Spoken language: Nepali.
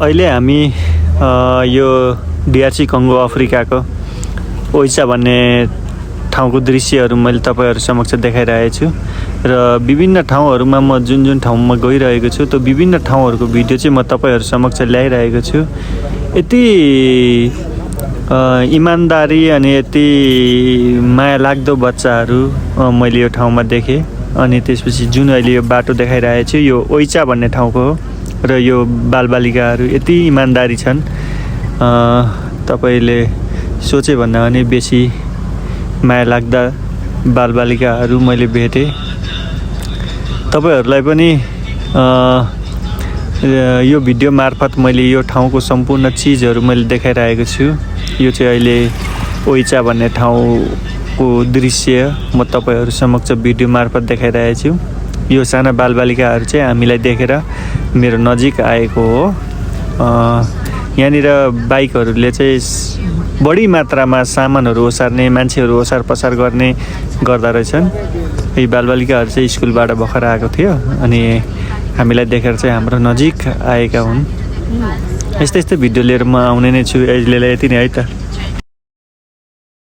अहिले हामी यो DRC कङ्गो अफ्रिकाको ओइचा भन्ने ठाउँको दृश्यहरू मैले तपाईहरु समक्ष देखाइरहेको छु र विभिन्न ठाउँहरुमा म जुन ठाउँमा गइरहेको छु त्यो विभिन्न ठाउँहरुको भिडियो चाहिँ म तपाईहरु समक्ष ल्याइरहेको छु। यति इमानदारी अनि यति माया लाग्दो बच्चाहरू मैले यो ठाउँमा देखेँ। अनि त्यसपछि जुन अहिले यो बाटो देखाइरहेको छु यो ओइचा भन्ने ठाउँको हो र यो बालबालिकाहरू यति इमानदारी छन् तपाईले सोचे भन्दा पनि बेसी माया लाग्दा बालबालिकाहरू मैले भेटेँ। तपाईहरुलाई पनि यो भिडियो मार्फत मैले यो ठाउँको सम्पूर्ण चीजहरू मैले देखाइरहेको छु। यो चाहिँ अहिले ओइचा भन्ने ठाउँको दृश्य म तपाईहरु समक्ष भिडियो मार्फत देखाइरहेको छु। यो साना बालबालिकाहरू चाहिँ हामीलाई देखेर मेरो नजिक आएको हो। यहाँनिर बाइकहरूले चाहिँ बढी मात्रामा सामानहरू ओसार्ने मान्छेहरू ओसार पसार गर्ने गर्दा रहेछन्। यी बालबालिकाहरू चाहिँ स्कुलबाट भर्खर आएको थियो अनि हामीलाई देखेर चाहिँ हाम्रो नजिक आएका हुन्। यस्तै भिडियो लिएर म आउने नै छु। अहिलेलाई यति नै है त।